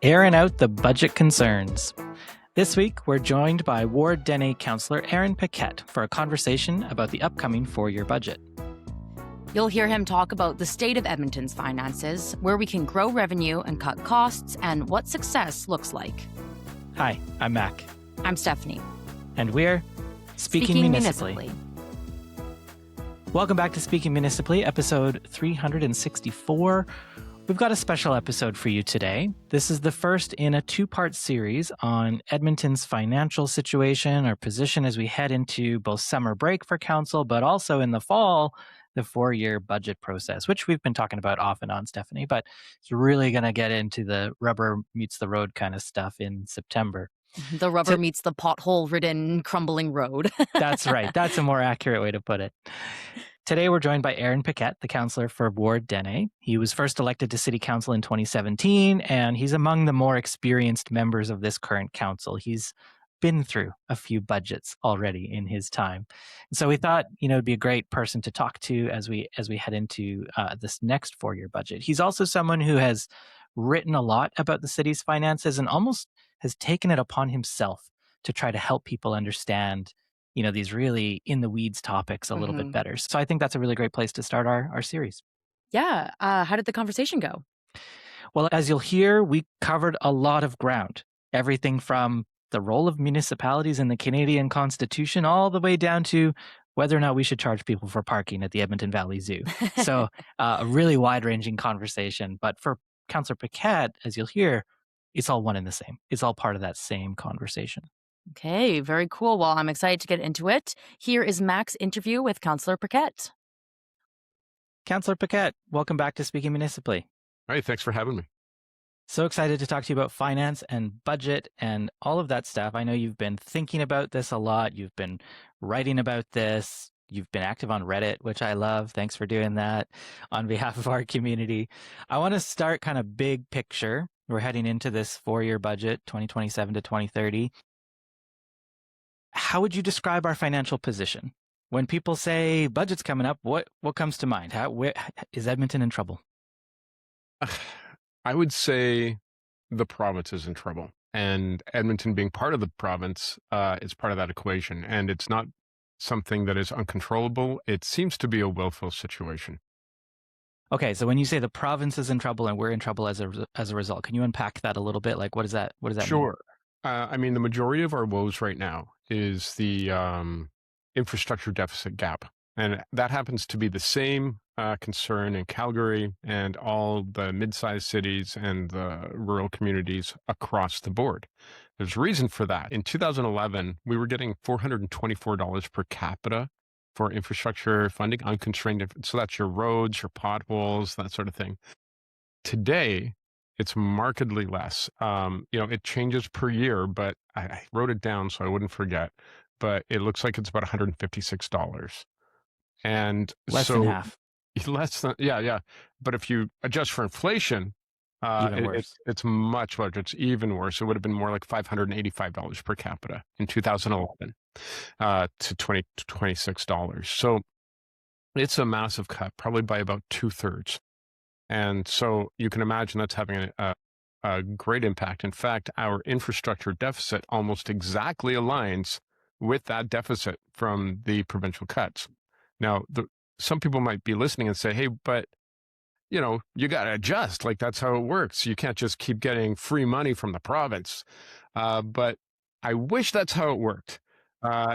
airing out the budget concerns. This week, we're joined by Ward Dene Councillor Paquette for a conversation about the upcoming 4-year budget. You'll hear him talk about the state of Edmonton's finances, where we can grow revenue and cut costs, and what success looks like. Hi, I'm Mac. I'm Stephanie. And we're Speaking Municipally. Welcome back to Speaking Municipally, episode 364. We've got a special episode for you today. This is the first in a 2-part series on Edmonton's financial situation or position as we head into both summer break for council, but also in the fall, the 4-year budget process, which we've been talking about off and on, Stephanie, but it's really going to get into the rubber meets the road kind of stuff in September. The rubber meets the pothole-ridden, crumbling road. That's right. That's a more accurate way to put it. Today, we're joined by Paquette, the councillor for Ward Dene. He was first elected to City Council in 2017, and he's among the more experienced members of this current council. He's been through a few budgets already in his time. And so we thought, it'd be a great person to talk to as we head into this next 4-year budget. He's also someone who has written a lot about the city's finances and almost has taken it upon himself to try to help people understand these really in the weeds topics a little bit better. So I think that's a really great place to start our series. Yeah. How did the conversation go? Well, as you'll hear, we covered a lot of ground. Everything from the role of municipalities in the Canadian Constitution all the way down to whether or not we should charge people for parking at the Edmonton Valley Zoo. So a really wide-ranging conversation. But for Councillor Paquette, as you'll hear, it's all one and the same. It's all part of that same conversation. Okay, very cool. Well, I'm excited to get into it. Here is Mac's interview with Councillor Paquette. Councillor Paquette, welcome back to Speaking Municipally. All right, thanks for having me. So excited to talk to you about finance and budget and all of that stuff. I know you've been thinking about this a lot. You've been writing about this. You've been active on Reddit, which I love. Thanks for doing that on behalf of our community. I want to start kind of big picture. We're heading into this 4-year budget, 2027 to 2030. How would you describe our financial position? When people say budget's coming up, what comes to mind? Is Edmonton in trouble? I would say the province is in trouble. And Edmonton being part of the province is part of that equation. And it's not something that is uncontrollable. It seems to be a willful situation. Okay, so when you say the province is in trouble and we're in trouble as a result, can you unpack that a little bit? Like, what does that mean? Sure. I mean, the majority of our woes right now is the infrastructure deficit gap. And that happens to be the same concern in Calgary and all the mid-sized cities and the rural communities across the board. There's a reason for that. In 2011, we were getting $424 per capita for infrastructure funding, unconstrained. So that's your roads, your potholes, that sort of thing. Today, it's markedly less. It changes per year, but I wrote it down so I wouldn't forget. But it looks like it's about $156. And less than half. Less than, yeah. But if you adjust for inflation, it's much larger. It's even worse. It would have been more like $585 per capita in 2011 to $26. So it's a massive cut, probably by about 2/3. And so you can imagine that's having a great impact. In fact, our infrastructure deficit almost exactly aligns with that deficit from the provincial cuts. Now, some people might be listening and say, hey, but, you got to adjust. Like, that's how it works. You can't just keep getting free money from the province. But I wish that's how it worked.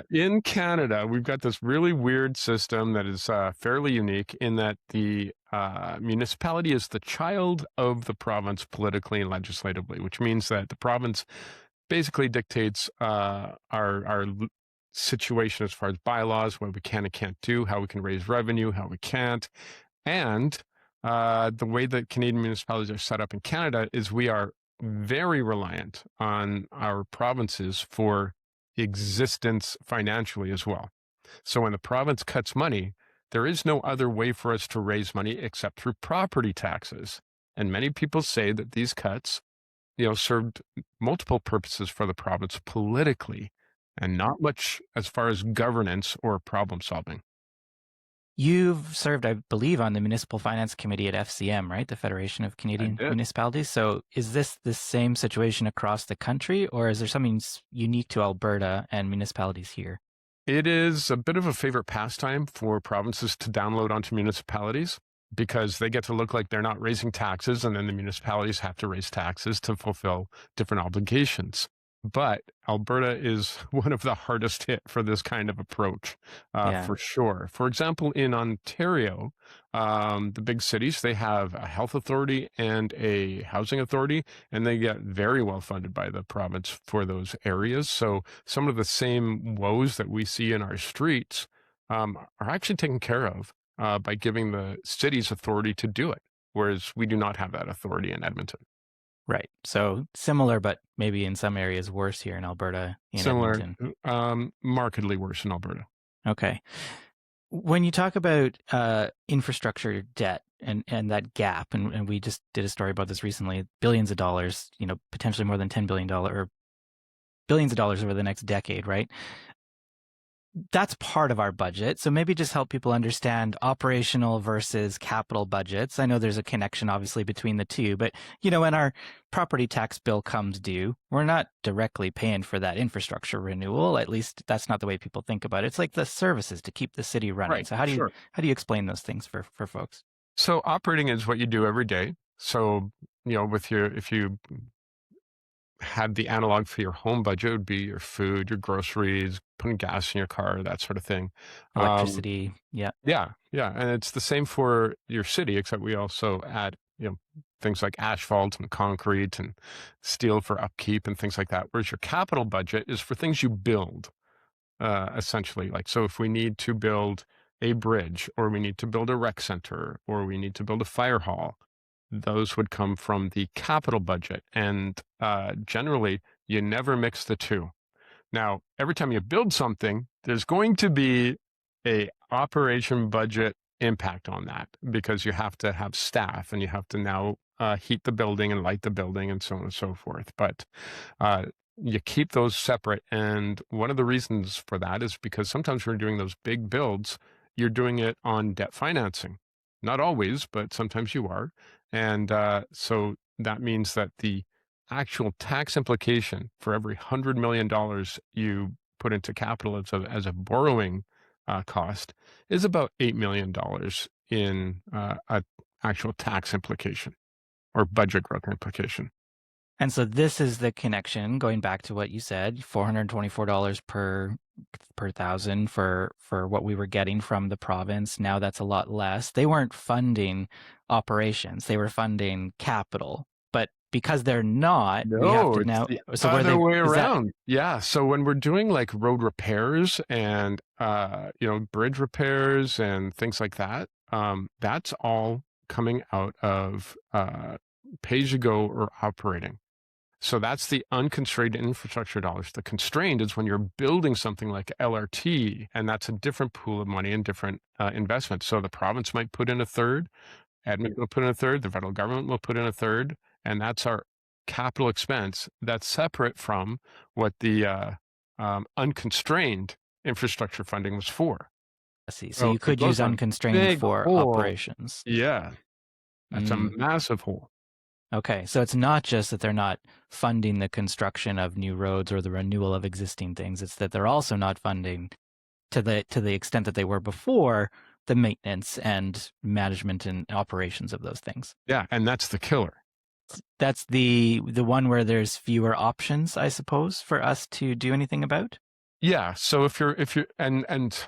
In Canada, we've got this really weird system that is fairly unique in that the municipality is the child of the province politically and legislatively, which means that the province basically dictates our situation as far as bylaws, what we can and can't do, how we can raise revenue, how we can't. And the way that Canadian municipalities are set up in Canada is we are very reliant on our provinces for existence financially as well. So when the province cuts money, there is no other way for us to raise money except through property taxes. And many people say that these cuts, served multiple purposes for the province politically and not much as far as governance or problem solving. You've served, I believe, on the Municipal Finance Committee at FCM, right? The Federation of Canadian Municipalities. So is this the same situation across the country, or is there something unique to Alberta and municipalities here? It is a bit of a favorite pastime for provinces to download onto municipalities because they get to look like they're not raising taxes, and then the municipalities have to raise taxes to fulfill different obligations. But Alberta is one of the hardest hit for this kind of approach, for sure. For example, in Ontario, the big cities, they have a health authority and a housing authority, and they get very well funded by the province for those areas. So some of the same woes that we see in our streets are actually taken care of by giving the cities authority to do it, whereas we do not have that authority in Edmonton. Right. So similar, but maybe in some areas worse here in Alberta, in Edmonton. Markedly worse in Alberta. Okay. When you talk about infrastructure debt and that gap, and we just did a story about this recently, billions of dollars, potentially more than $10 billion or billions of dollars over the next decade, right? That's part of our budget. So maybe just help people understand operational versus capital budgets. I know there's a connection obviously between the two, but when our property tax bill comes due, we're not directly paying for that infrastructure renewal. At least that's not the way people think about it. It's like the services to keep the city running. Right, so how do you explain those things for folks? So operating is what you do every day. So, if you had the analog for your home budget, it would be your food, your groceries, putting gas in your car, that sort of thing. Electricity. Yeah. Yeah. And it's the same for your city, except we also add, things like asphalt and concrete and steel for upkeep and things like that. Whereas your capital budget is for things you build, essentially. So if we need to build a bridge, or we need to build a rec center, or we need to build a fire hall, those would come from the capital budget. And generally, you never mix the two. Now, every time you build something, there's going to be a operation budget impact on that, because you have to have staff and you have to now heat the building and light the building and so on and so forth. But you keep those separate. And one of the reasons for that is because sometimes when you're doing those big builds, you're doing it on debt financing. Not always, but sometimes you are. And so that means that the actual tax implication for every $100 million you put into capital as a borrowing cost is about $8 million in an actual tax implication or budget growth implication. And so this is the connection, going back to what you said, $424 per thousand for what we were getting from the province. Now that's a lot less. They weren't funding operations. They were funding capital. But because they're not, we have to now. So other way around. Yeah. So when we're doing like road repairs and bridge repairs and things like that, that's all coming out of pay-as-you-go or operating. So that's the unconstrained infrastructure dollars. The constrained is when you're building something like LRT, and that's a different pool of money and different investments. So the province might put in a third, Edmonton will put in a third, the federal government will put in a third, and that's our capital expense. That's separate from what the unconstrained infrastructure funding was for. I see. So you could use unconstrained for operations. Yeah, that's a massive hole. Okay, so it's not just that they're not funding the construction of new roads or the renewal of existing things. It's that they're also not funding to the extent that they were before the maintenance and management and operations of those things. Yeah, and that's the killer. That's the one where there's fewer options, I suppose, for us to do anything about. Yeah. So if you're and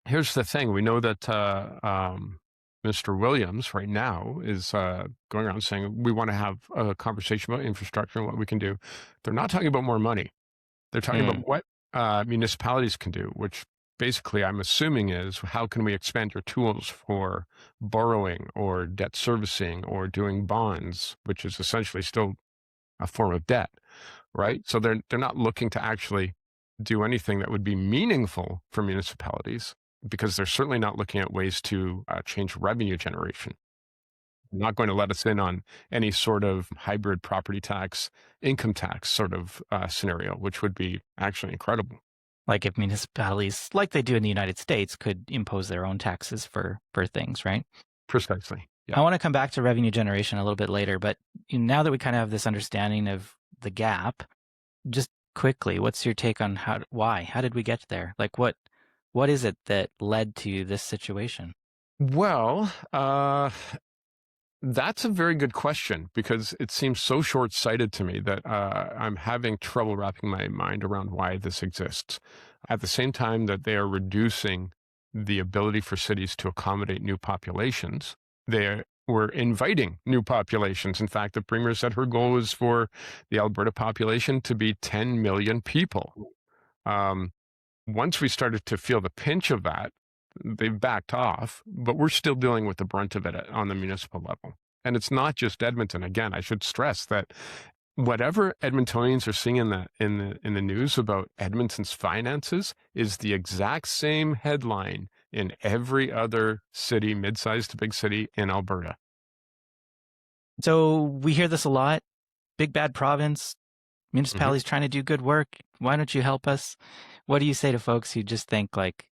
here's the thing, we know that Mr. Williams right now is going around saying we want to have a conversation about infrastructure and what we can do. They're not talking about more money. They're talking about what municipalities can do, which basically I'm assuming is how can we expand your tools for borrowing or debt servicing or doing bonds, which is essentially still a form of debt, right? So they're not looking to actually do anything that would be meaningful for municipalities, because they're certainly not looking at ways to change revenue generation. They're not going to let us in on any sort of hybrid property tax, income tax sort of scenario, which would be actually incredible. Like if municipalities, like they do in the United States, could impose their own taxes for things, right? Precisely. I want to come back to revenue generation a little bit later, but now that we kind of have this understanding of the gap, just quickly, what's your take on why? How did we get there? Like what is it that led to this situation? Well, that's a very good question because it seems so short-sighted to me that I'm having trouble wrapping my mind around why this exists. At the same time that they are reducing the ability for cities to accommodate new populations, they were inviting new populations. In fact, the premier said her goal was for the Alberta population to be 10 million people. Once we started to feel the pinch of that, they've backed off, but we're still dealing with the brunt of it on the municipal level. And it's not just Edmonton. Again, I should stress that whatever Edmontonians are seeing in the news about Edmonton's finances is the exact same headline in every other city, mid-sized to big city in Alberta. So we hear this a lot. Big bad province, municipalities trying to do good work. Why don't you help us? What do you say to folks who just think like,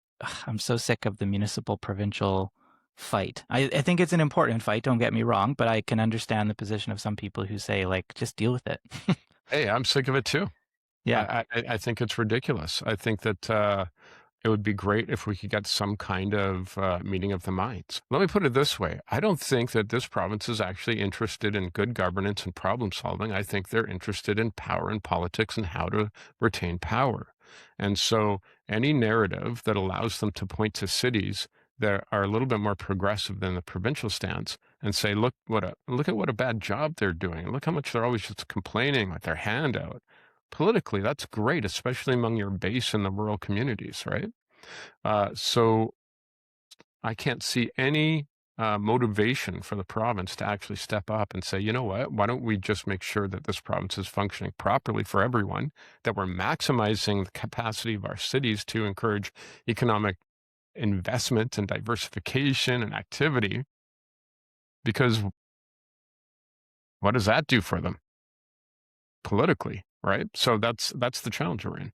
I'm so sick of the municipal provincial fight? I think it's an important fight, don't get me wrong, but I can understand the position of some people who say like, just deal with it. Hey, I'm sick of it too. Yeah. I think it's ridiculous. I think that it would be great if we could get some kind of meeting of the minds. Let me put it this way. I don't think that this province is actually interested in good governance and problem solving. I think they're interested in power and politics and how to retain power. And so any narrative that allows them to point to cities that are a little bit more progressive than the provincial stance and say, look at what a bad job they're doing. Look how much they're always just complaining with their hand out. Politically, that's great, especially among your base in the rural communities, right? So I can't see any motivation for the province to actually step up and say, you know what, why don't we just make sure that this province is functioning properly for everyone, that we're maximizing the capacity of our cities to encourage economic investment and diversification and activity, because what does that do for them politically, right? So that's the challenge we're in.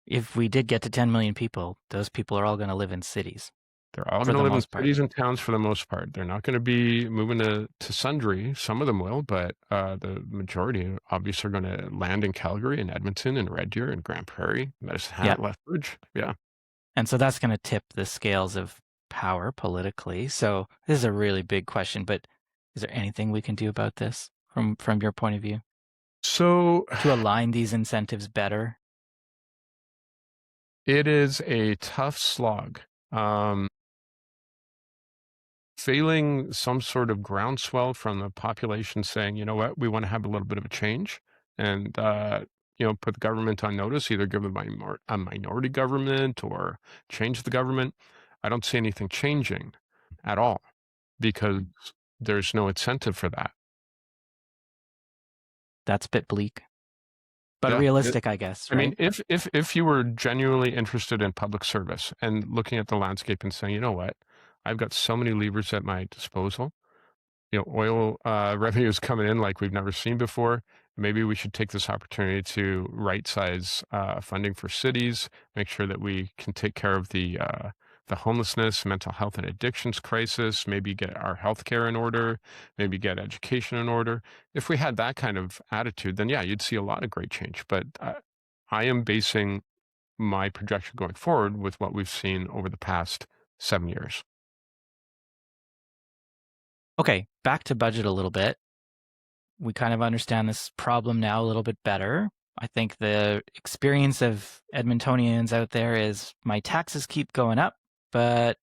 If we did get to 10 million people, those people are all going to live in cities. They're all going to live in cities and towns for the most part. They're not going to be moving to Sundre. Some of them will, but the majority obviously are going to land in Calgary and Edmonton and Red Deer and Grand Prairie, Medicine Hat, Lethbridge. Yeah. And so that's going to tip the scales of power politically. So this is a really big question, but is there anything we can do about this from your point of view? So to align these incentives better? It is a tough slog. Failing some sort of groundswell from the population saying, you know what, we want to have a little bit of a change and, put the government on notice, either give them a minority government or change the government. I don't see anything changing at all because there's no incentive for that. That's a bit bleak, but realistic, I guess. Right? I mean, if you were genuinely interested in public service and looking at the landscape and saying, you know what, I've got so many levers at my disposal. Oil revenue is coming in like we've never seen before. Maybe we should take this opportunity to right-size funding for cities, make sure that we can take care of the homelessness, mental health and addictions crisis, maybe get our healthcare in order, maybe get education in order. If we had that kind of attitude, then yeah, you'd see a lot of great change. But I am basing my projection going forward with what we've seen over the past 7 years. Okay, back to budget a little bit. We kind of understand this problem now a little bit better. I think the experience of Edmontonians out there is my taxes keep going up, but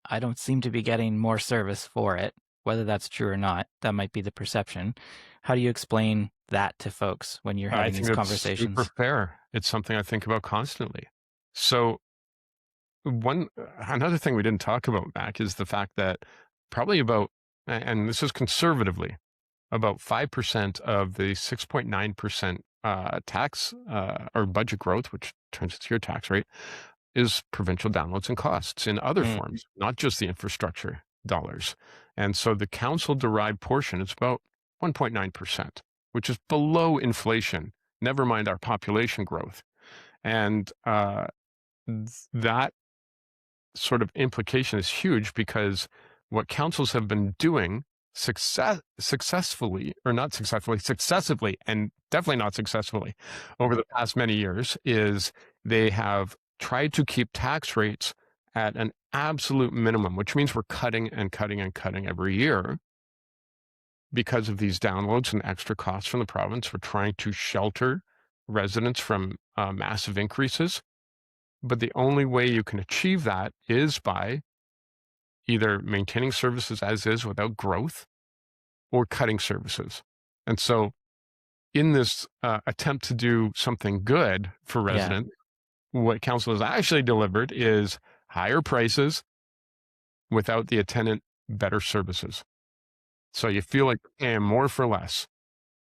I don't seem to be getting more service for it. Whether that's true or not, that might be the perception. How do you explain that to folks when you're having these conversations? Super fair. It's something I think about constantly. So another thing we didn't talk about, Mac, is the fact that probably about, and this is conservatively, about 5% of the 6.9% tax or budget growth, which turns into your tax rate, is provincial downloads and costs in other forms, not just the infrastructure dollars. And so the council-derived portion is about 1.9%, which is below inflation, never mind our population growth. And that sort of implication is huge, because what councils have been doing successfully, or not successfully, successively, and definitely not successfully over the past many years, is they have tried to keep tax rates at an absolute minimum, which means we're cutting and cutting and cutting every year because of these downloads and extra costs from the province. We're trying to shelter residents from massive increases. But the only way you can achieve that is by either maintaining services as is without growth, or cutting services. And so in this attempt to do something good for residents, what council has actually delivered is higher prices without the attendant better services. So you feel like you're paying more for less.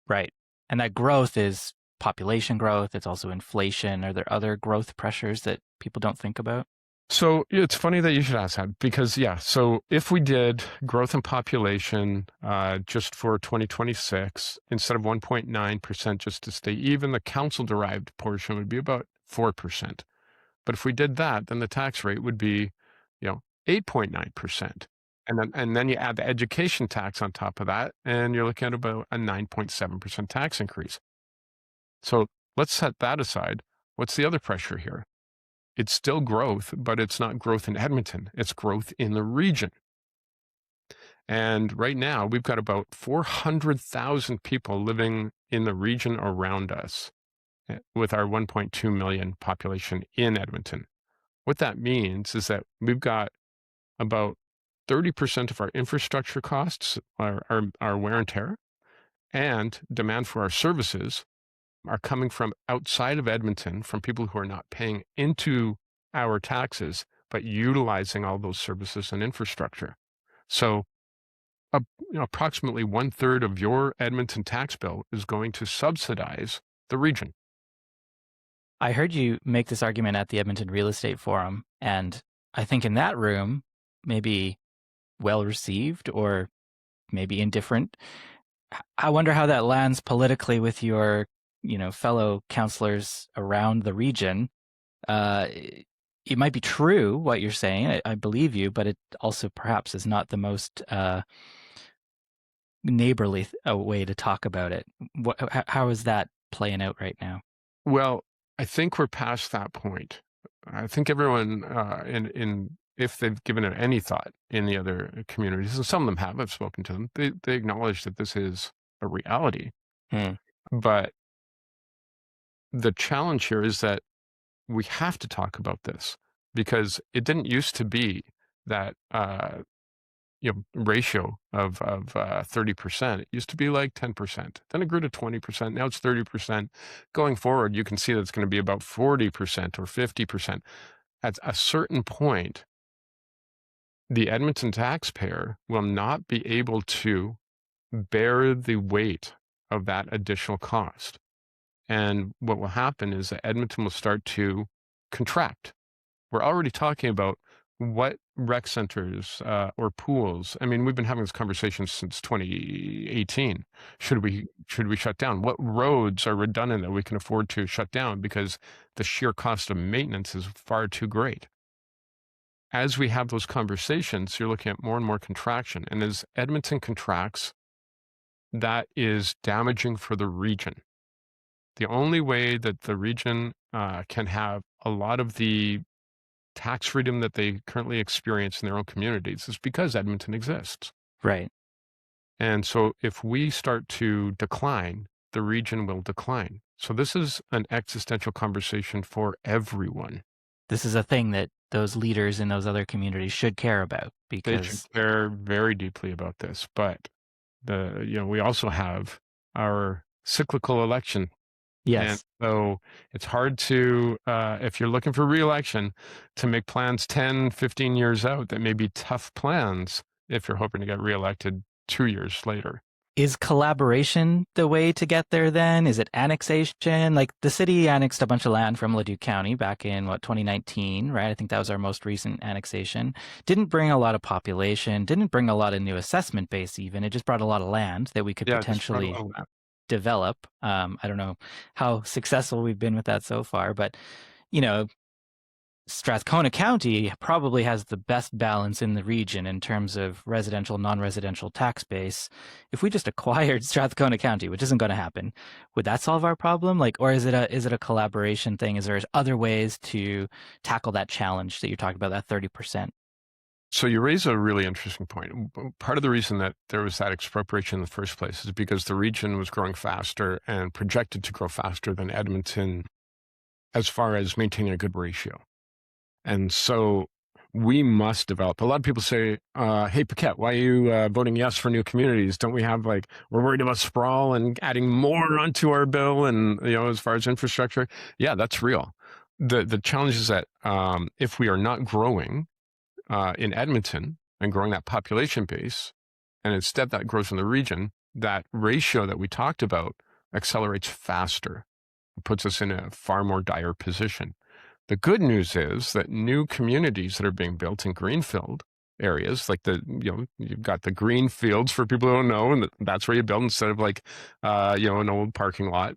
Right. And that growth is population growth. It's also inflation. Are there other growth pressures that people don't think about? So it's funny that you should ask that, because so if we did growth in population just for 2026, instead of 1.9%, just to stay even, the council-derived portion would be about 4%. But if we did that, then the tax rate would be, 8.9%. And then you add the education tax on top of that, and you're looking at about a 9.7% tax increase. So let's set that aside. What's the other pressure here? It's still growth, but it's not growth in Edmonton. It's growth in the region. And right now, we've got about 400,000 people living in the region around us, with our 1.2 million population in Edmonton. What that means is that we've got about 30% of our infrastructure costs, our wear and tear, and demand for our services are coming from outside of Edmonton, from people who are not paying into our taxes, but utilizing all those services and infrastructure. So approximately 1/3 of your Edmonton tax bill is going to subsidize the region. I heard you make this argument at the Edmonton Real Estate Forum, and I think in that room, maybe well received or maybe indifferent. I wonder how that lands politically with your fellow councillors around the region. It might be true what you're saying. I believe you, but it also perhaps is not the most neighborly way to talk about it. How is that playing out right now? Well, I think we're past that point. I think everyone if they've given it any thought in the other communities, and some of them have, I've spoken to them, they acknowledge that this is a reality. But the challenge here is that we have to talk about this, because it didn't used to be that ratio of 30%. It used to be like 10%. Then it grew to 20%. Now it's 30%. Going forward, you can see that it's going to be about 40% or 50%. At a certain point, the Edmonton taxpayer will not be able to bear the weight of that additional cost. And what will happen is that Edmonton will start to contract. We're already talking about what rec centers or pools. I mean, we've been having this conversation since 2018. Should we shut down? What roads are redundant that we can afford to shut down, because the sheer cost of maintenance is far too great? As we have those conversations, you're looking at more and more contraction. And as Edmonton contracts, that is damaging for the region. The only way that the region can have a lot of the tax freedom that they currently experience in their own communities is because Edmonton exists. Right. And so if we start to decline, the region will decline. So this is an existential conversation for everyone. This is a thing that those leaders in those other communities should care about, because they should care very deeply about this. But we also have our cyclical election. Yes. And so it's hard to, if you're looking for re-election, to make plans 10, 15 years out that may be tough plans if you're hoping to get re-elected 2 years later. Is collaboration the way to get there then? Is it annexation? Like, the city annexed a bunch of land from Leduc County back in, 2019, right? I think that was our most recent annexation. Didn't bring a lot of population, didn't bring a lot of new assessment base even. It just brought a lot of land that we could potentially develop. I don't know how successful we've been with that so far, but Strathcona County probably has the best balance in the region in terms of residential, non-residential tax base. If we just acquired Strathcona County, which isn't going to happen, would that solve our problem? Or is it a collaboration thing? Is there other ways to tackle that challenge that you're talking about, that 30%? So you raise a really interesting point. Part of the reason that there was that expropriation in the first place is because the region was growing faster and projected to grow faster than Edmonton as far as maintaining a good ratio. And so we must develop. A lot of people say, hey, Paquette, why are you voting yes for new communities? Don't we have we're worried about sprawl and adding more onto our bill and, as far as infrastructure? Yeah, that's real. The challenge is that if we are not growing in Edmonton and growing that population base, and instead that grows in the region, that ratio that we talked about accelerates faster. It puts us in a far more dire position. The good news is that new communities that are being built in greenfield areas, you've got the green fields for people who don't know, and that's where you build instead of an old parking lot.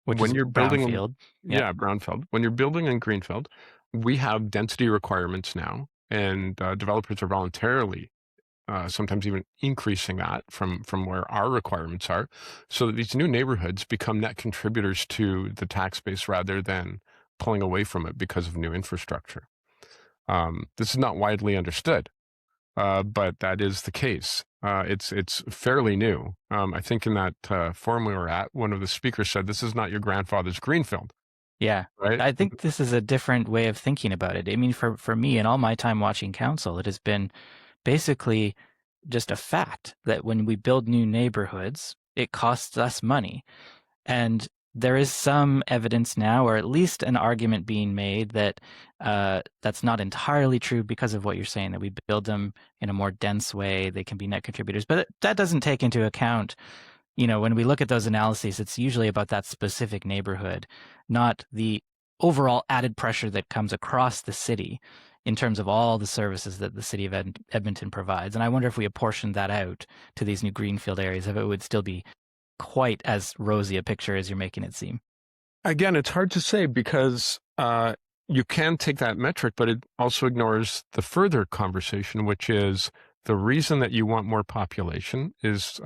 Which when you're building, brownfield. Yeah, brownfield. When you're building in greenfield, we have density requirements now, and developers are voluntarily sometimes even increasing that from where our requirements are, so that these new neighborhoods become net contributors to the tax base rather than pulling away from it because of new infrastructure. This is not widely understood, but that is the case. It's fairly new. I think in that forum we were at, one of the speakers said, "This is not your grandfather's greenfield." Yeah, right. I think this is a different way of thinking about it. I mean, for me, in all my time watching council, it has been basically just a fact that when we build new neighborhoods, it costs us money. And there is some evidence now, or at least an argument being made that that's not entirely true because of what you're saying, that we build them in a more dense way, they can be net contributors. But that doesn't take into account, when we look at those analyses, it's usually about that specific neighborhood, not the overall added pressure that comes across the city in terms of all the services that the city of Edmonton provides. And I wonder if we apportioned that out to these new greenfield areas, if it would still be quite as rosy a picture as you're making it seem. Again, it's hard to say because you can take that metric, but it also ignores the further conversation, which is the reason that you want more population is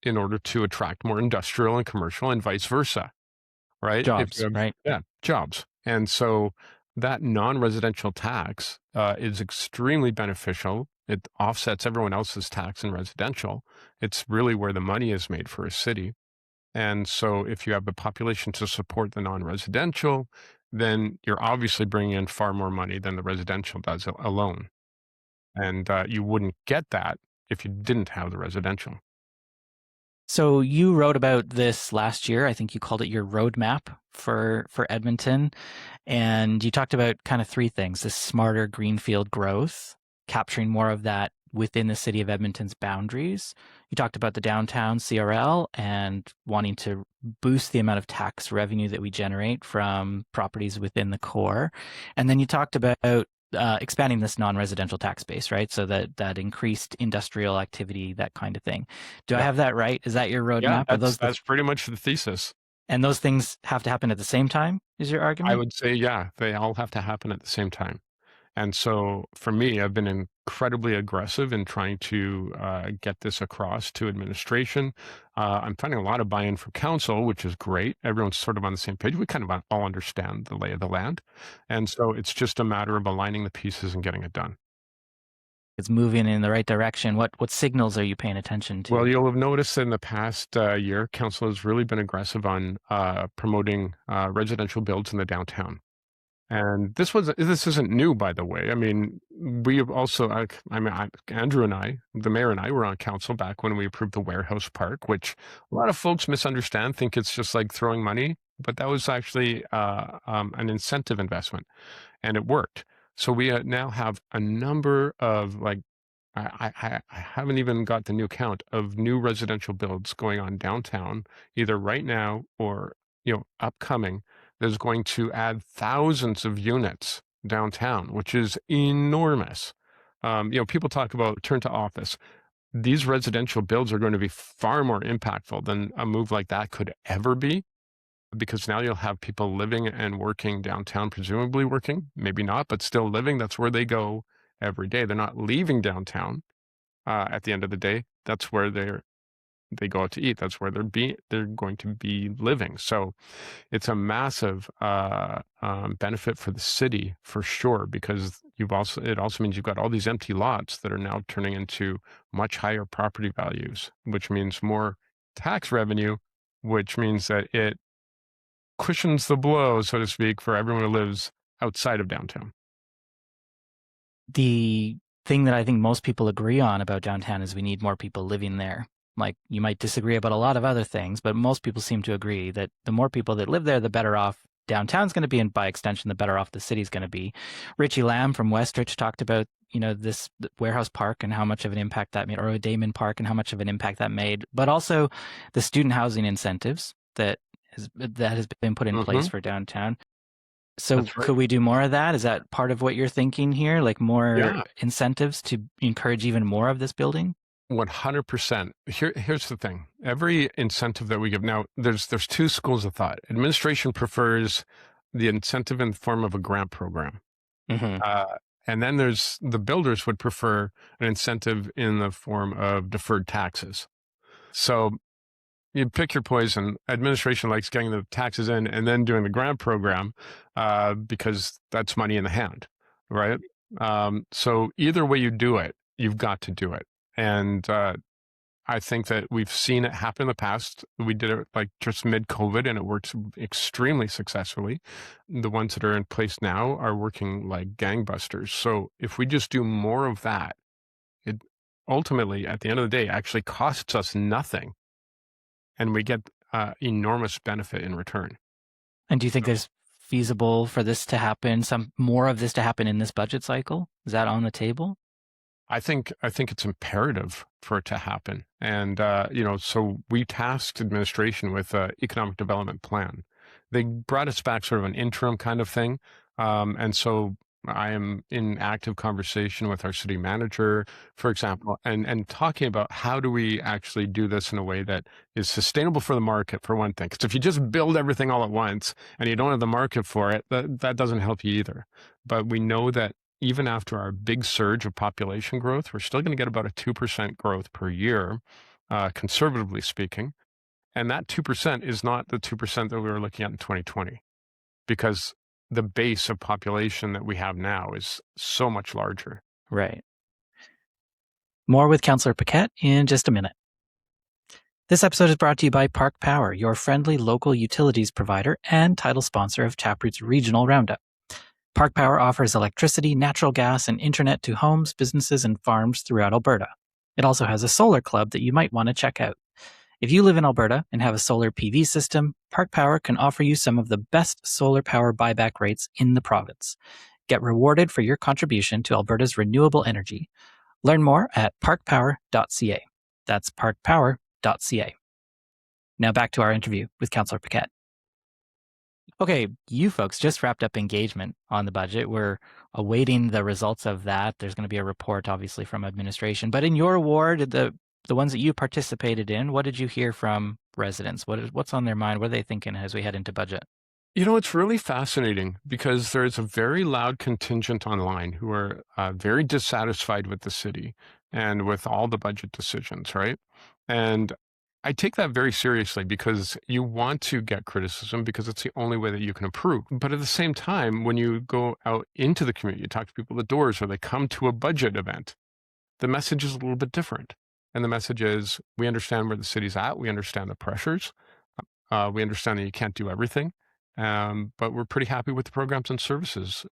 in order to attract more industrial and commercial and vice versa, right? Jobs, right? Yeah, jobs. And so that non-residential tax is extremely beneficial. It offsets everyone else's tax in residential. It's really where the money is made for a city. And so if you have the population to support the non-residential, then you're obviously bringing in far more money than the residential does alone. And you wouldn't get that if you didn't have the residential. So you wrote about this last year. I think you called it your roadmap for Edmonton. And you talked about kind of three things: this smarter greenfield growth, capturing more of that within the city of Edmonton's boundaries. You talked about the downtown CRL and wanting to boost the amount of tax revenue that we generate from properties within the core. And then you talked about expanding this non-residential tax base, right? So that increased industrial activity, that kind of thing. Do I have that right? Is that your roadmap? Yeah, that's pretty much the thesis. And those things have to happen at the same time, is your argument? I would say, yeah, they all have to happen at the same time. And so for me, I've been incredibly aggressive in trying to get this across to administration. I'm finding a lot of buy-in from council, which is great. Everyone's sort of on the same page. We kind of all understand the lay of the land. And so it's just a matter of aligning the pieces and getting it done. It's moving in the right direction. What signals are you paying attention to? Well, you'll have noticed in the past year, council has really been aggressive on promoting residential builds in the downtown. And this isn't new, by the way. I mean, we have also, Andrew and I, the mayor and I, were on council back when we approved the warehouse park, which a lot of folks misunderstand, think it's just like throwing money, but that was actually an incentive investment, and it worked. So we now have a number of I haven't even got the new count of new residential builds going on downtown, either right now or upcoming. Is going to add thousands of units downtown, which is enormous. People talk about return to office. these residential builds are going to be far more impactful than a move like that could ever be, because now you'll have people living and working downtown, presumably working, maybe not, but still living. That's where they go every day. They're not leaving downtown at the end of the day. That's where they go out to eat. That's where they're going to be living. So it's a massive benefit for the city for sure, because it also means you've got all these empty lots that are now turning into much higher property values, which means more tax revenue, which means that it cushions the blow, so to speak, for everyone who lives outside of downtown. The thing that I think most people agree on about downtown is we need more people living there. Like, you might disagree about a lot of other things, but most people seem to agree that the more people that live there, the better off downtown's going to be, and by extension, the better off the city's going to be. Richie Lamb from Westridge talked about, this warehouse park and how much of an impact that made, or Damon Park and how much of an impact that made, but also the student housing incentives that has been put in place for downtown. So right. Could we do more of that? Is that part of what you're thinking here? Like more incentives to encourage even more of this building? 100%. Here's the thing. Every incentive that we give now, there's two schools of thought. Administration prefers the incentive in the form of a grant program. And then there's the builders would prefer an incentive in the form of deferred taxes. So you pick your poison. Administration likes getting the taxes in and then doing the grant program because that's money in the hand, right? So either way you do it, you've got to do it. And I think that we've seen it happen in the past. We did it like just mid-COVID and it worked extremely successfully. The ones that are in place now are working like gangbusters. So if we just do more of that, it ultimately, at the end of the day, actually costs us nothing. And we get enormous benefit in return. And do you think there's feasible for this to happen, some more of this to happen in this budget cycle? Is that on the table? I think it's imperative for it to happen. And, so we tasked administration with an economic development plan. They brought us back sort of an interim kind of thing. And so I am in active conversation with our city manager, for example, and talking about how do we actually do this in a way that is sustainable for the market, for one thing. Because if you just build everything all at once and you don't have the market for it, that doesn't help you either. But we know that even after our big surge of population growth, we're still going to get about a 2% growth per year, conservatively speaking. And that 2% is not the 2% that we were looking at in 2020, because the base of population that we have now is so much larger. Right. More with Councillor Paquette in just a minute. This episode is brought to you by Park Power, your friendly local utilities provider and title sponsor of Taproot's Regional Roundup. Park Power offers electricity, natural gas, and internet to homes, businesses, and farms throughout Alberta. It also has a solar club that you might want to check out. If you live in Alberta and have a solar PV system, Park Power can offer you some of the best solar power buyback rates in the province. Get rewarded for your contribution to Alberta's renewable energy. Learn more at parkpower.ca. That's parkpower.ca. Now back to our interview with Councillor Paquette. Okay, you folks just wrapped up engagement on the budget. We're awaiting the results of that. There's going to be a report, obviously, from administration. But in your ward, the ones that you participated in, what did you hear from residents? What's on their mind? What are they thinking as we head into budget? It's really fascinating because there's a very loud contingent online who are very dissatisfied with the city and with all the budget decisions, right? And I take that very seriously because you want to get criticism because it's the only way that you can improve. But at the same time, when you go out into the community, you talk to people at the doors or they come to a budget event, the message is a little bit different. And the message is, we understand where the city's at. We understand the pressures. We understand that you can't do everything. But we're pretty happy with the programs and services.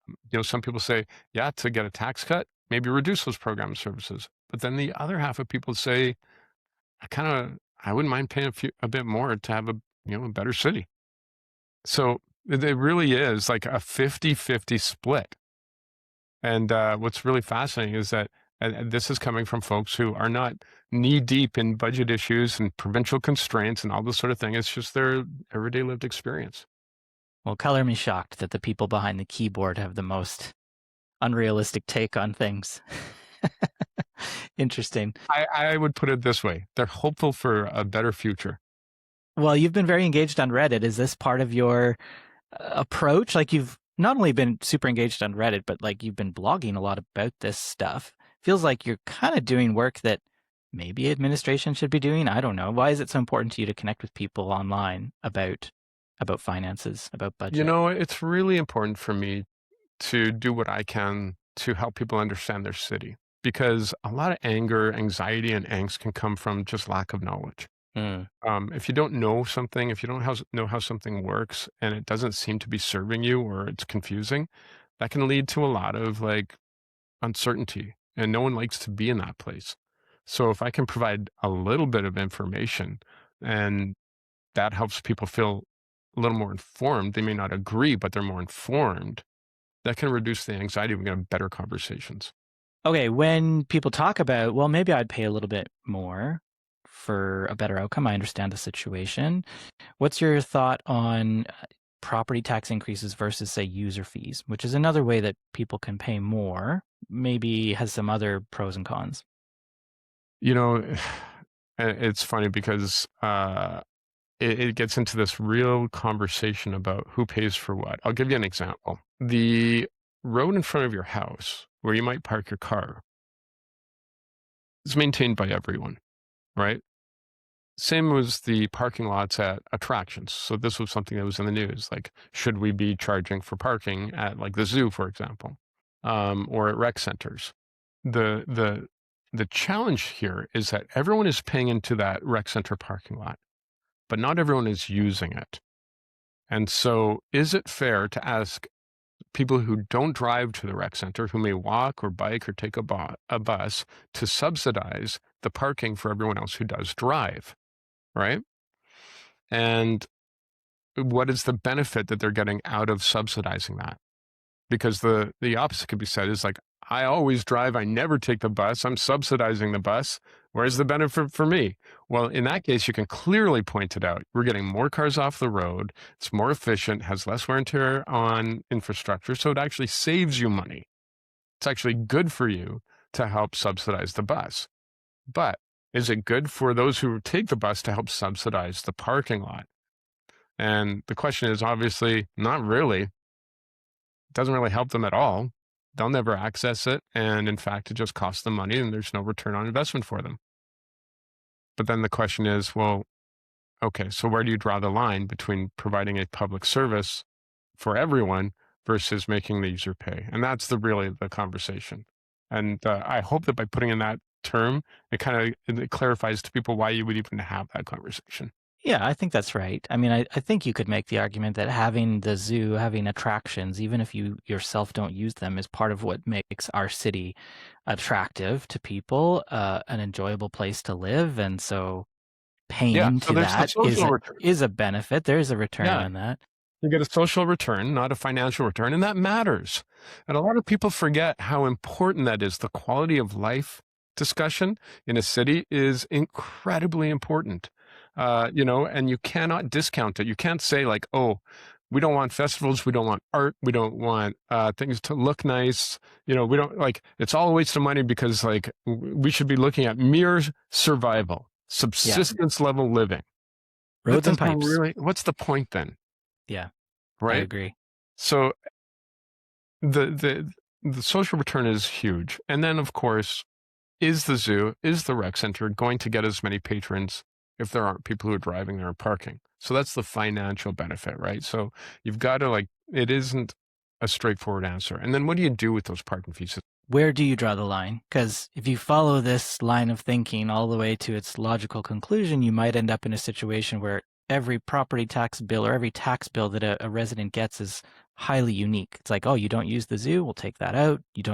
Some people say, yeah, to get a tax cut, maybe reduce those program services. But then the other half of people say, I wouldn't mind paying a bit more to have a better city. So it really is like a 50-50 split. And what's really fascinating is that this is coming from folks who are not knee deep in budget issues and provincial constraints and all this sort of thing. It's just their everyday lived experience. Well, color me shocked that the people behind the keyboard have the most unrealistic take on things. Interesting. I would put it this way. They're hopeful for a better future. Well, you've been very engaged on Reddit. Is this part of your approach? Like, you've not only been super engaged on Reddit, but like you've been blogging a lot about this stuff. Feels like you're kind of doing work that maybe administration should be doing. I don't know. Why is it so important to you to connect with people online about finances, about budget? You know, it's really important for me to do what I can to help people understand their city, because a lot of anger, anxiety, and angst can come from just lack of knowledge. If you don't know something, if you don't know how something works and it doesn't seem to be serving you, or it's confusing, that can lead to a lot of like uncertainty, and no one likes to be in that place. So if I can provide a little bit of information and that helps people feel a little more informed, they may not agree, but they're more informed, that can reduce the anxiety. We can have better conversations. Okay, when people talk about, well, maybe I'd pay a little bit more for a better outcome, I understand the situation. What's your thought on property tax increases versus, say, user fees, which is another way that people can pay more, maybe has some other pros and cons? You know, it's funny because it gets into this real conversation about who pays for what. I'll give you an example. The road in front of your house where you might park your car is maintained by everyone, right? Same was the parking lots at attractions. So this was something that was in the news. Like, should we be charging for parking at like the zoo, for example, or at rec centers? The challenge here is that everyone is paying into that rec center parking lot, but not everyone is using it. And so is it fair to ask people who don't drive to the rec center, who may walk or bike or take a bus, to subsidize the parking for everyone else who does drive, right? And what is the benefit that they're getting out of subsidizing that? Because the opposite could be said is like, I always drive, I never take the bus, I'm subsidizing the bus. Where's the benefit for me? Well, in that case, you can clearly point it out. We're getting more cars off the road, it's more efficient, has less wear and tear on infrastructure, so it actually saves you money. It's actually good for you to help subsidize the bus. But is it good for those who take the bus to help subsidize the parking lot? And the question is obviously not really. It doesn't really help them at all. They'll never access it. And in fact, it just costs them money and there's no return on investment for them. But then the question is, well, okay, so where do you draw the line between providing a public service for everyone versus making the user pay? And that's really the conversation. And I hope that by putting in that term, it clarifies to people why you would even have that conversation. Yeah, I think that's right. I mean, I think you could make the argument that having the zoo, having attractions, even if you yourself don't use them, is part of what makes our city attractive to people, an enjoyable place to live. And so paying So to there's the that social return. is a benefit. There is a return on that. You get a social return, not a financial return, and that matters. And a lot of people forget how important that is. The quality of life discussion in a city is incredibly important. And you cannot discount it. You can't say like, oh, we don't want festivals, we don't want art, we don't want things to look nice. We don't like, it's all a waste of money because like we should be looking at mere survival, subsistence level living. Roads and pipes. What's the point then? Yeah, right. I agree. So the social return is huge. And then of course, is the zoo, is the rec center going to get as many patrons if there aren't people who are driving there and parking? So that's the financial benefit, right? So you've got to it isn't a straightforward answer. And then what do you do with those parking fees? Where do you draw the line? Because if you follow this line of thinking all the way to its logical conclusion, you might end up in a situation where every property tax bill or every tax bill that a resident gets is highly unique. It's like, oh, you don't use the zoo, we'll take that out. You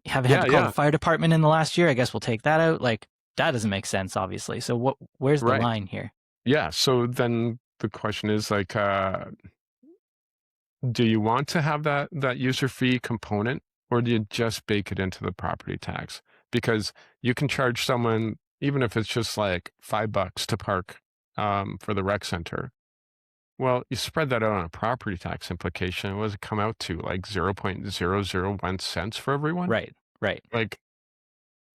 haven't had to call the fire department in the last year, I guess we'll take that out. Like, that doesn't make sense, obviously. So where's the line here? Yeah. So then the question is like, do you want to have that user fee component, or do you just bake it into the property tax? Because you can charge someone, even if it's just like $5 to park for the rec center. Well, you spread that out on a property tax implication. What does it come out to? Like 0.001 cents for everyone? Right. Like,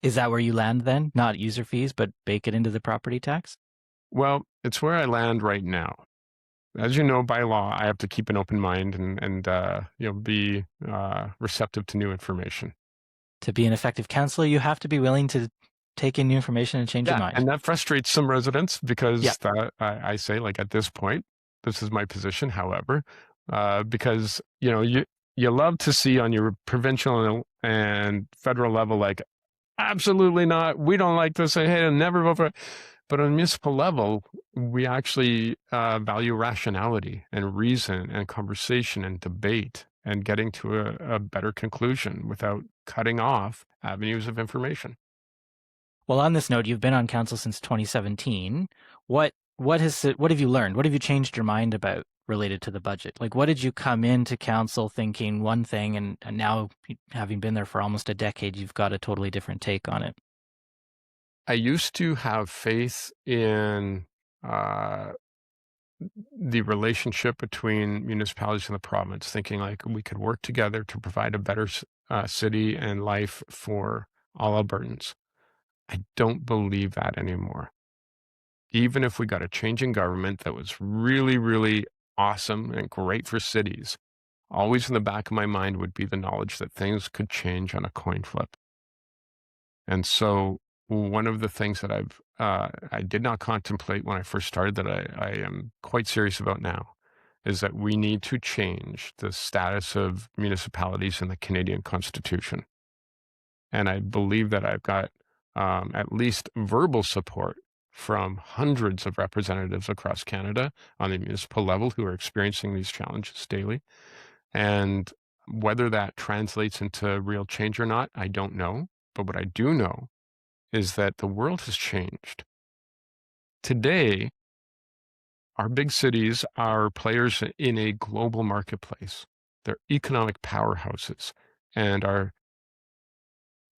Is that where you land then? Not user fees, but bake it into the property tax? Well, it's where I land right now. As you know, by law, I have to keep an open mind and be receptive to new information. To be an effective counselor, you have to be willing to take in new information and change your mind. And that frustrates some residents because I say, like, at this point, this is my position. However, because you love to see on your provincial and federal level, like, absolutely not, we don't like this, I hate it, never vote for it. But on a municipal level, we actually value rationality and reason and conversation and debate and getting to a better conclusion without cutting off avenues of information. Well, on this note, you've been on council since 2017. What have you learned? What have you changed your mind about related to the budget? Like, what did you come into council thinking one thing, and now, having been there for almost a decade, you've got a totally different take on it? I used to have faith in the relationship between municipalities and the province, thinking like we could work together to provide a better city and life for all Albertans. I don't believe that anymore. Even if we got a change in government that was really, really awesome and great for cities, always in the back of my mind would be the knowledge that things could change on a coin flip. And so one of the things that I did not contemplate when I first started that I am quite serious about now is that we need to change the status of municipalities in the Canadian Constitution. And I believe that I've got at least verbal support from hundreds of representatives across Canada on the municipal level who are experiencing these challenges daily. And whether that translates into real change or not, I don't know. But what I do know is that the world has changed. Today, our big cities are players in a global marketplace. They're economic powerhouses and are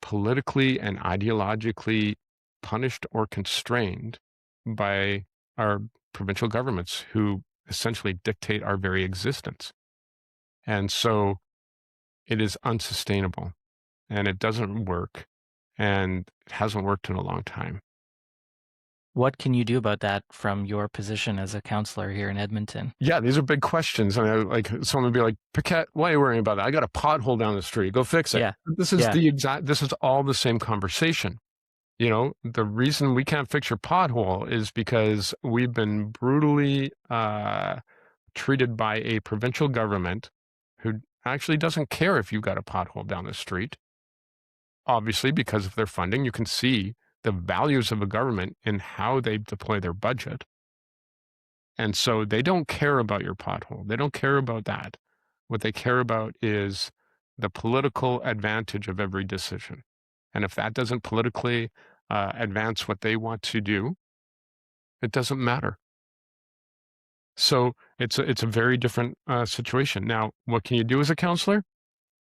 politically and ideologically punished or constrained by our provincial governments who essentially dictate our very existence. And so it is unsustainable and it doesn't work, and it hasn't worked in a long time. What can you do about that from your position as a counselor here in Edmonton? Yeah, these are big questions. And like someone would be like, Paquette, why are you worrying about that? I got a pothole down the street. Go fix it. Yeah. This is this is all the same conversation. The reason we can't fix your pothole is because we've been brutally treated by a provincial government who actually doesn't care if you've got a pothole down the street. Obviously, because of their funding, you can see the values of a government in how they deploy their budget. And so they don't care about your pothole. They don't care about that. What they care about is the political advantage of every decision. And if that doesn't politically advance what they want to do, it doesn't matter. So it's a very different situation. Now, what can you do as a counselor?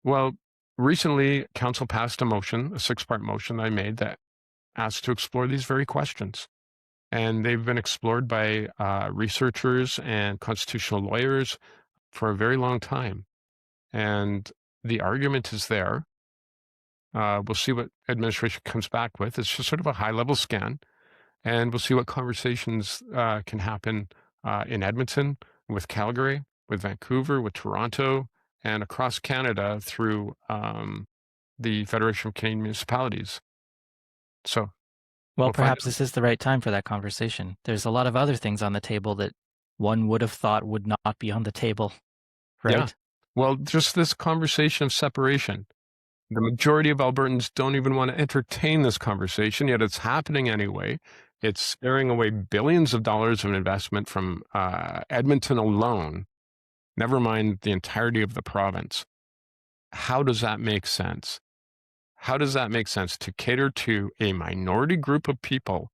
Well, recently, council passed a motion, a 6-part motion that I made that asked to explore these very questions. And they've been explored by researchers and constitutional lawyers for a very long time. And the argument is there. We'll see what administration comes back with. It's just sort of a high-level scan. And we'll see what conversations can happen in Edmonton, with Calgary, with Vancouver, with Toronto, and across Canada through the Federation of Canadian Municipalities. So, well, perhaps this is the right time for that conversation. There's a lot of other things on the table that one would have thought would not be on the table, right? Yeah. Well, just this conversation of separation. The majority of Albertans don't even want to entertain this conversation, yet it's happening anyway. It's scaring away billions of dollars of investment from Edmonton alone, never mind the entirety of the province. How does that make sense? How does that make sense to cater to a minority group of people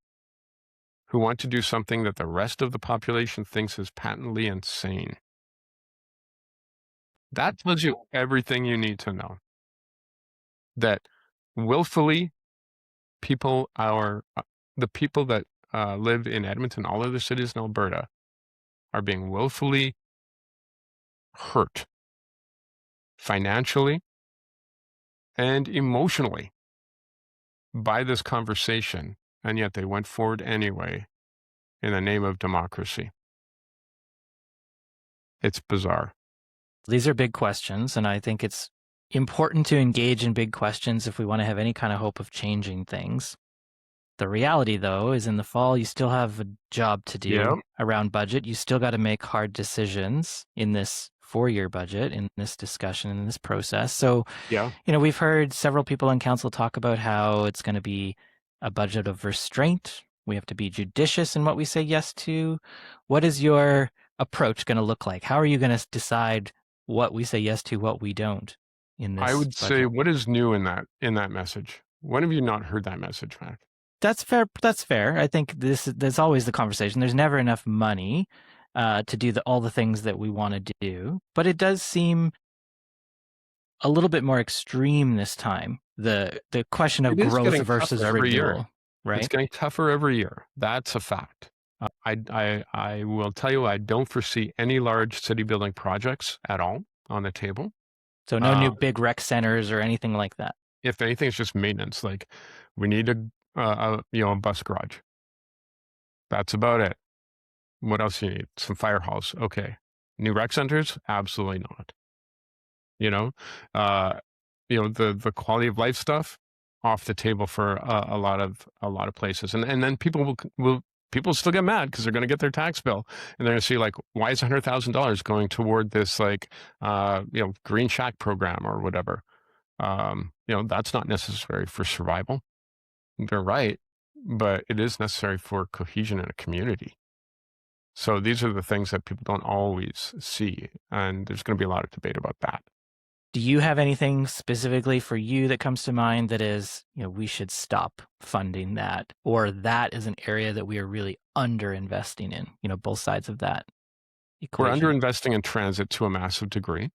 who want to do something that the rest of the population thinks is patently insane? That tells you everything you need to know. That willfully people are the people that live in Edmonton, all other cities in Alberta, are being willfully hurt financially and emotionally by this conversation, and yet they went forward anyway in the name of democracy. It's bizarre. These are big questions, and I think it's important to engage in big questions if we want to have any kind of hope of changing things. The reality, though, is in the fall, you still have a job to do around budget. You still got to make hard decisions in this 4-year budget, in this discussion, in this process. So, we've heard several people on council talk about how it's going to be a budget of restraint. We have to be judicious in what we say yes to. What is your approach going to look like? How are you going to decide what we say yes to, what we don't in this I would budget? say, what is new in that message? When have you not heard that message, Mac? That's fair. That's fair. I think there's always the conversation. There's never enough money to do all the things that we want to do, but it does seem a little bit more extreme this time. The question of growth versus renewal, right? It's getting tougher every year. That's a fact. I will tell you, I don't foresee any large city building projects at all on the table. So no new big rec centers or anything like that. If anything, it's just maintenance. Like we need a bus garage. That's about it. What else do you need? Some fire halls. Okay. New rec centers? Absolutely not. The quality of life stuff off the table for a lot of places. And then people will still get mad because they're going to get their tax bill and they're going to see like, why is $100,000 going toward this Green Shack program or whatever? That's not necessary for survival. They're right, but it is necessary for cohesion in a community. So these are the things that people don't always see, and there's going to be a lot of debate about that. Do you have anything specifically for you that comes to mind that is, we should stop funding that, or that is an area that we are really underinvesting in, both sides of that equation? We're underinvesting in transit to a massive degree,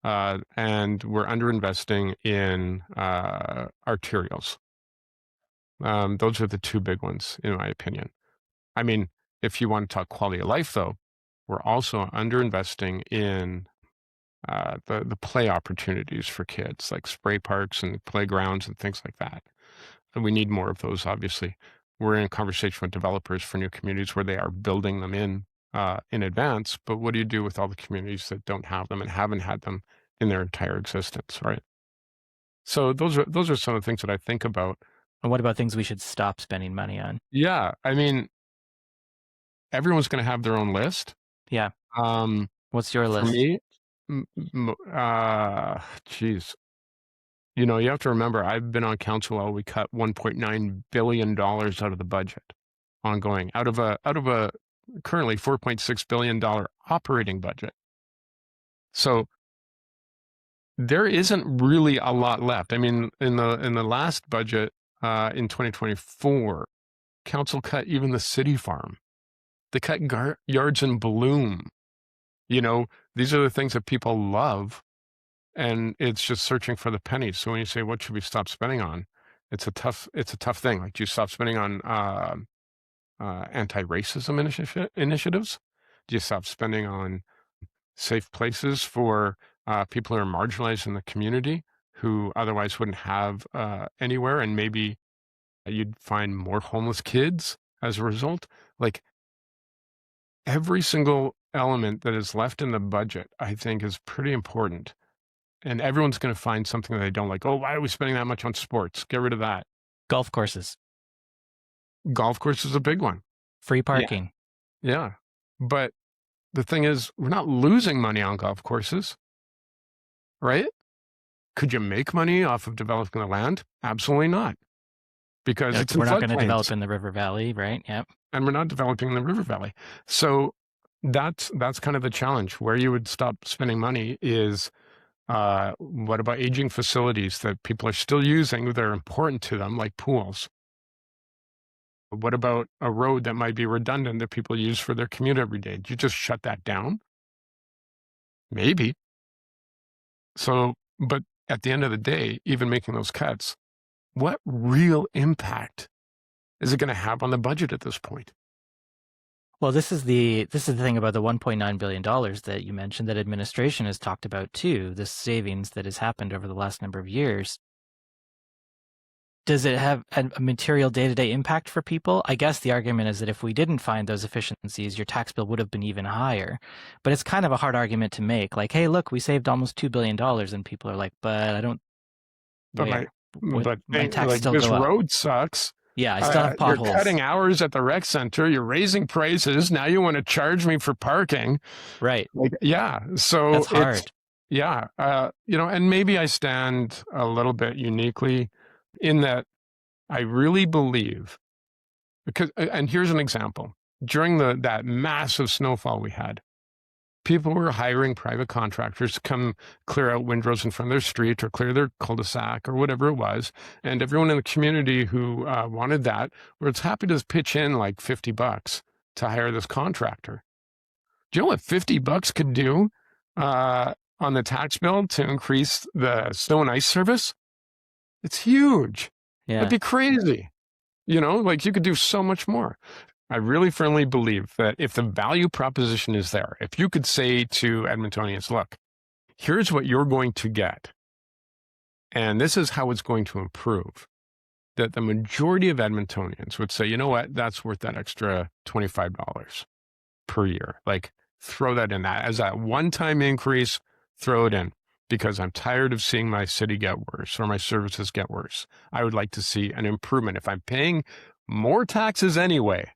and we're underinvesting in arterials. Those are the two big ones, in my opinion. I mean, if you want to talk quality of life, though, we're also underinvesting in the play opportunities for kids, like spray parks and playgrounds and things like that. And we need more of those, obviously. We're in conversation with developers for new communities where they are building them in advance. But what do you do with all the communities that don't have them and haven't had them in their entire existence, right? So those are some of the things that I think about. And what about things we should stop spending money on? Yeah, I mean, everyone's going to have their own list. Yeah. What's your list? For me, geez. You have to remember, I've been on council while we cut $1.9 billion out of the budget ongoing, out of a currently $4.6 billion operating budget. So there isn't really a lot left. I mean, in the last budget, in 2024, council cut even the city farm. They cut yards in Bloom. These are the things that people love, and it's just searching for the pennies. So when you say, what should we stop spending on? It's a tough thing. Like, do you stop spending on anti-racism initiatives? Do you stop spending on safe places for people who are marginalized in the community who otherwise wouldn't have anywhere, and maybe you'd find more homeless kids as a result? Like, every single element that is left in the budget, I think, is pretty important. And everyone's going to find something that they don't like. Oh, why are we spending that much on sports? Get rid of that. Golf courses. Golf course is a big one. Free parking. Yeah. But the thing is, we're not losing money on golf courses, right? Could you make money off of developing the land? Absolutely not. Because we're not going to develop in the River Valley, right? Yep. And we're not developing in the River Valley. So that's kind of the challenge. Where you would stop spending money is, what about aging facilities that people are still using that are important to them, like pools? What about a road that might be redundant that people use for their commute every day? Do you just shut that down? Maybe. So, but at the end of the day, even making those cuts, what real impact is it going to have on the budget at this point? Well, this is the thing about the $1.9 billion that you mentioned that administration has talked about too, the savings that has happened over the last number of years. does it have a material day-to-day impact for people? I guess the argument is that if we didn't find those efficiencies, your tax bill would have been even higher. But it's kind of a hard argument to make. Like, hey, look, we saved almost $2 billion. And people are like, but I don't, But my tax like, still this go up. road sucks. Yeah, I still have potholes. You're cutting hours at the rec center. You're raising prices. Now you want to charge me for parking. Right. Like, yeah. So that's hard. Yeah. And maybe I stand a little bit uniquely in that I really believe and here's an example. During that massive snowfall we had, people were hiring private contractors to come clear out windrows in front of their street or clear their cul-de-sac or whatever it was. And everyone in the community who wanted that was happy to pitch in like $50 to hire this contractor. Do you know what $50 could do on the tax bill to increase the snow and ice service? It's huge. Yeah. It'd be crazy. Like you could do so much more. I really firmly believe that if the value proposition is there, if you could say to Edmontonians, look, here's what you're going to get, and this is how it's going to improve, that the majority of Edmontonians would say, you know what, that's worth that extra $25 per year. Like, throw that in that as that one-time increase, throw it in, because I'm tired of seeing my city get worse or my services get worse. I would like to see an improvement. If I'm paying more taxes anyway,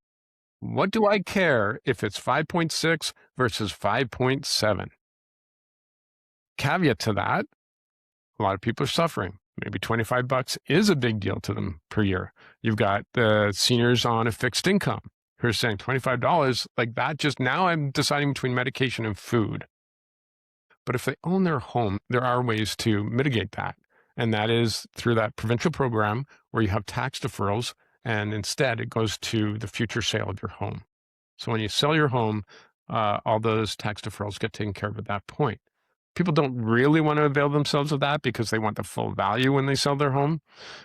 what do I care if it's 5.6 versus 5.7? Caveat to that, a lot of people are suffering. Maybe $25 is a big deal to them per year. You've got the seniors on a fixed income who are saying $25, like that, just now I'm deciding between medication and food. But if they own their home, there are ways to mitigate that. And that is through that provincial program where you have tax deferrals, and instead it goes to the future sale of your home. So when you sell your home, all those tax deferrals get taken care of at that point. People don't really want to avail themselves of that because they want the full value when they sell their home.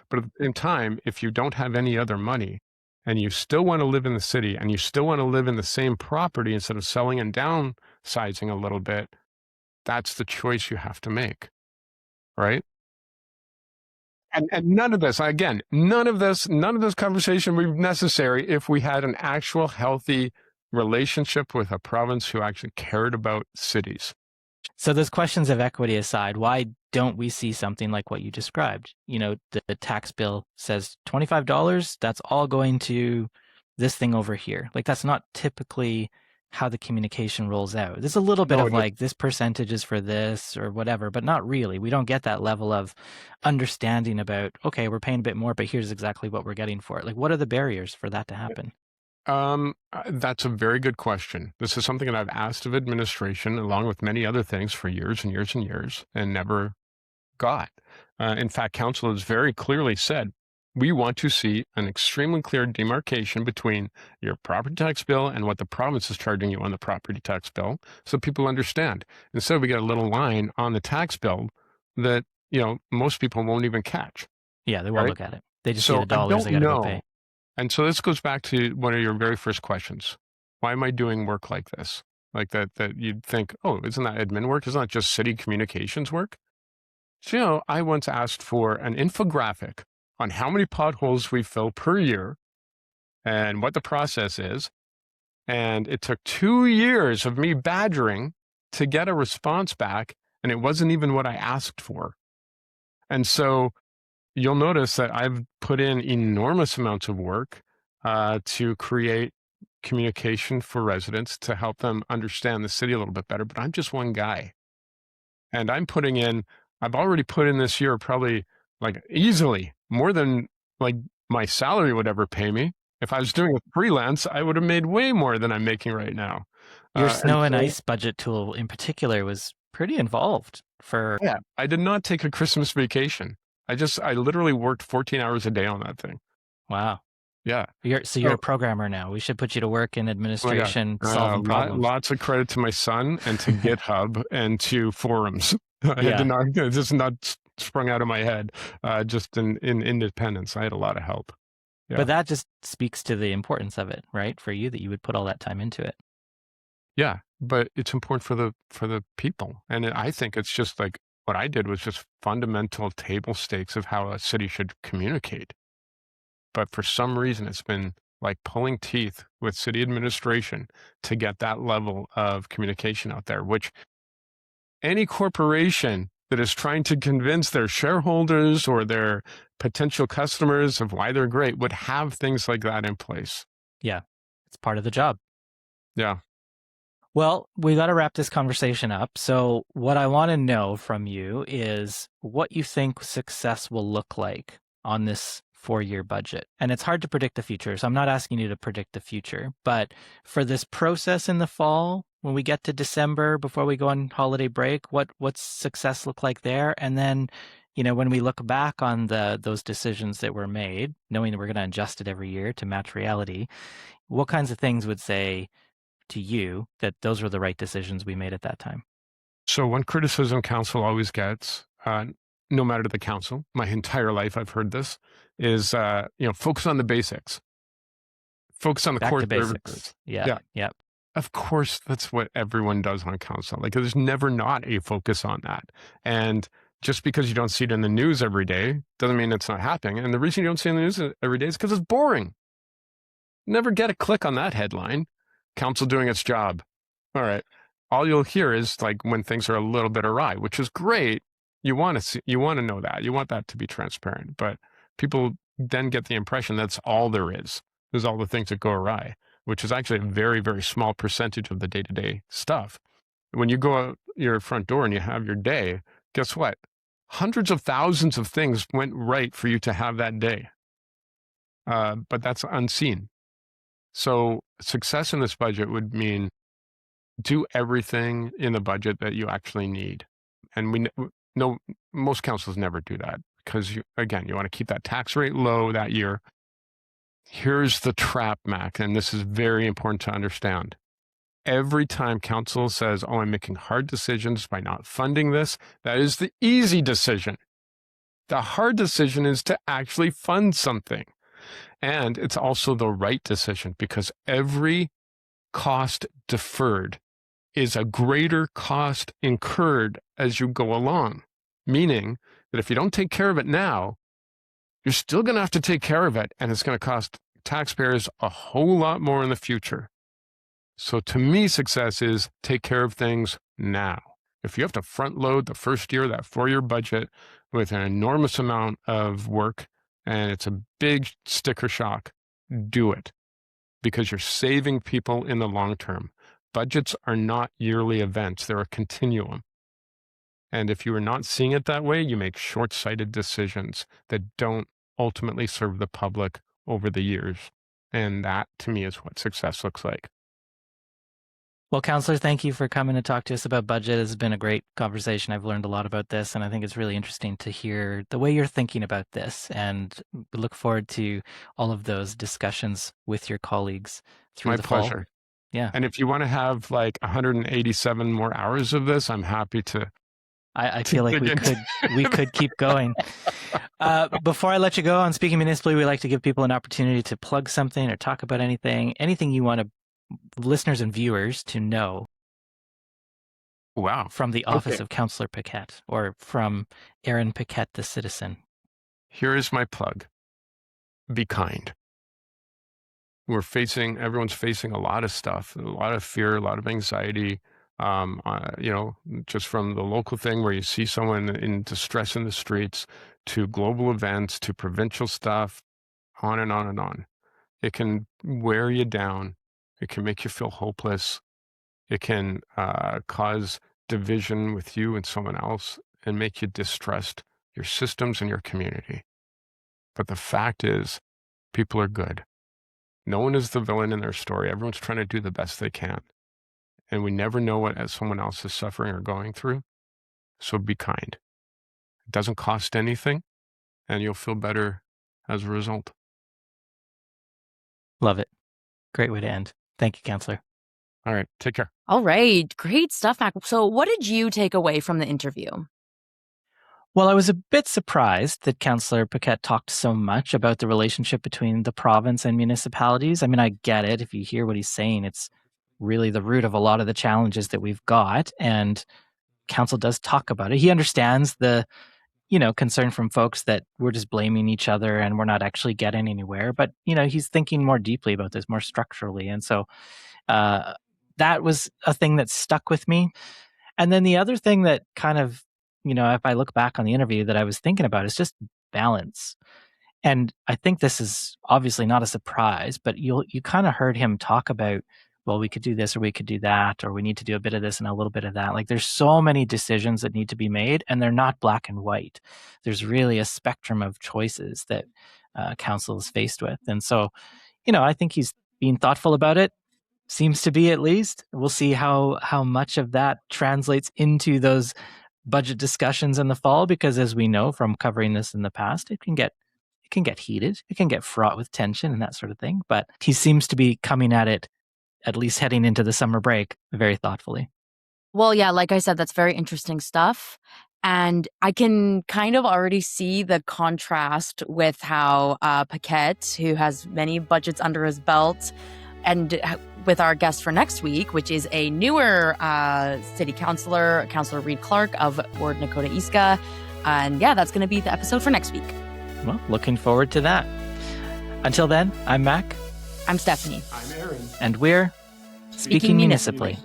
But in time, if you don't have any other money and you still want to live in the city and you still want to live in the same property instead of selling and downsizing a little bit, that's the choice you have to make, right? And none of this, again, none of this conversation would be necessary if we had an actual healthy relationship with a province who actually cared about cities. So those questions of equity aside, why don't we see something like what you described? The tax bill says $25, that's all going to this thing over here. Like, that's not typically how the communication rolls out. There's a little bit of like, this percentage is for this or whatever, but not really. We don't get that level of understanding about, okay, we're paying a bit more, but here's exactly what we're getting for it. Like, what are the barriers for that to happen? That's a very good question. This is something that I've asked of administration, along with many other things, for years and years and years, and never got. In fact, council has very clearly said, we want to see an extremely clear demarcation between your property tax bill and what the province is charging you on the property tax bill, so people understand. Instead, we get a little line on the tax bill that, most people won't even catch. Yeah, they won't look at it. They just see the dollars they got to go pay. And so this goes back to one of your very first questions. Why am I doing work like this? Like that you'd think, oh, isn't that admin work? Isn't that just city communications work? So, I once asked for an infographic on how many potholes we fill per year and what the process is. And it took 2 years of me badgering to get a response back, and it wasn't even what I asked for. And so you'll notice that I've put in enormous amounts of work to create communication for residents to help them understand the city a little bit better, but I'm just one guy. And I've already put in this year probably like easily more than like my salary would ever pay me. If I was doing it freelance, I would have made way more than I'm making right now. Your snow and ice budget tool in particular was pretty involved for... Yeah, I did not take a Christmas vacation. I literally worked 14 hours a day on that thing. Wow. Yeah. You're a programmer now. We should put you to work in administration, solving problems. Lots of credit to my son and to GitHub and to forums. It's just not sprung out of my head, just in independence. I had a lot of help. Yeah. But that just speaks to the importance of it, right? For you, that you would put all that time into it. Yeah, but it's important for the people. And I think it's just like what I did was just fundamental table stakes of how a city should communicate. But for some reason, it's been like pulling teeth with city administration to get that level of communication out there, which any corporation that is trying to convince their shareholders or their potential customers of why they're great would have things like that in place. Yeah, it's part of the job. Yeah. Well, we got to wrap this conversation up. So what I want to know from you is what you think success will look like on this 4-year budget. And it's hard to predict the future, so I'm not asking you to predict the future. But for this process in the fall, when we get to December before we go on holiday break, what's success look like there? And then, when we look back on those decisions that were made, knowing that we're going to adjust it every year to match reality, what kinds of things would say to you that those were the right decisions we made at that time? So one criticism council always gets, no matter the council, my entire life I've heard this, is focus on the basics. Focus on the core services. Yeah. Of course, that's what everyone does on council. Like, there's never not a focus on that. And just because you don't see it in the news every day doesn't mean it's not happening. And the reason you don't see it in the news every day is because it's boring. Never get a click on that headline. Council doing its job. All right. All you'll hear is like when things are a little bit awry, which is great. You want to know that. You want that to be transparent. But people then get the impression that's all there is. There's all the things that go awry, which is actually a very, very small percentage of the day-to-day stuff. When you go out your front door and you have your day, guess what? Hundreds of thousands of things went right for you to have that day. But that's unseen. So success in this budget would mean do everything in the budget that you actually need. And we know most councils never do that because, you want to keep that tax rate low that year. Here's the trap, Mac, and this is very important to understand. Every time council says, I'm making hard decisions by not funding this, that is the easy decision. The hard decision is to actually fund something. And it's also the right decision because every cost deferred is a greater cost incurred as you go along. Meaning that if you don't take care of it now, you're still going to have to take care of it. And it's going to cost taxpayers a whole lot more in the future. So to me, success is take care of things now. If you have to front load the first year, that 4-year budget with an enormous amount of work, and it's a big sticker shock, do it because you're saving people in the long term. Budgets are not yearly events. They're a continuum. And if you are not seeing it that way, you make short-sighted decisions that don't ultimately serve the public over the years. And that, to me, is what success looks like. Well, Councillor, thank you for coming to talk to us about budget. It's been a great conversation. I've learned a lot about this, and I think it's really interesting to hear the way you're thinking about this. And we look forward to all of those discussions with your colleagues through the fall. My pleasure. Yeah. And if you want to have like 187 more hours of this, I'm happy to. I feel like we could keep going. Before I let you go on Speaking Municipally, we like to give people an opportunity to plug something or talk about anything you want listeners and viewers to know. Wow. From the office of Councillor Paquette or from Aaron Paquette, the citizen. Here is my plug. Be kind. Everyone's facing a lot of stuff, a lot of fear, a lot of anxiety. Just from the local thing where you see someone in distress in the streets to global events to provincial stuff, on and on and on. It can wear you down. It can make you feel hopeless. It can cause division with you and someone else and make you distrust your systems and your community. But the fact is, people are good. No one is the villain in their story. Everyone's trying to do the best they can. And we never know what someone else is suffering or going through. So be kind. It doesn't cost anything, and you'll feel better as a result. Love it. Great way to end. Thank you, Councillor. All right. Take care. All right. Great stuff, Mac. So what did you take away from the interview? Well, I was a bit surprised that Councillor Paquette talked so much about the relationship between the province and municipalities. I mean, I get it. If you hear what he's saying, it's really the root of a lot of the challenges that we've got. And council does talk about it. He understands the, concern from folks that we're just blaming each other and we're not actually getting anywhere. But, he's thinking more deeply about this, more structurally. And so that was a thing that stuck with me. And then the other thing that kind of, if I look back on the interview that I was thinking about is just balance. And I think this is obviously not a surprise, but you kind of heard him talk about, well, we could do this or we could do that, or we need to do a bit of this and a little bit of that. Like there's so many decisions that need to be made and they're not black and white. There's really a spectrum of choices that council is faced with. And so, I think he's being thoughtful about it. Seems to be, at least. We'll see how much of that translates into those budget discussions in the fall, because as we know from covering this in the past, it can get heated. It can get fraught with tension and that sort of thing. But he seems to be coming at it, at least heading into the summer break, very thoughtfully. Well, yeah, like I said, that's very interesting stuff. And I can kind of already see the contrast with how Paquette, who has many budgets under his belt, and with our guest for next week, which is a newer city councillor, Councillor Reed Clark of Ward Dene Coun. And yeah, that's going to be the episode for next week. Well, looking forward to that. Until then, I'm Mac. I'm Stephanie. I'm Aaron. And we're Speaking Municipally.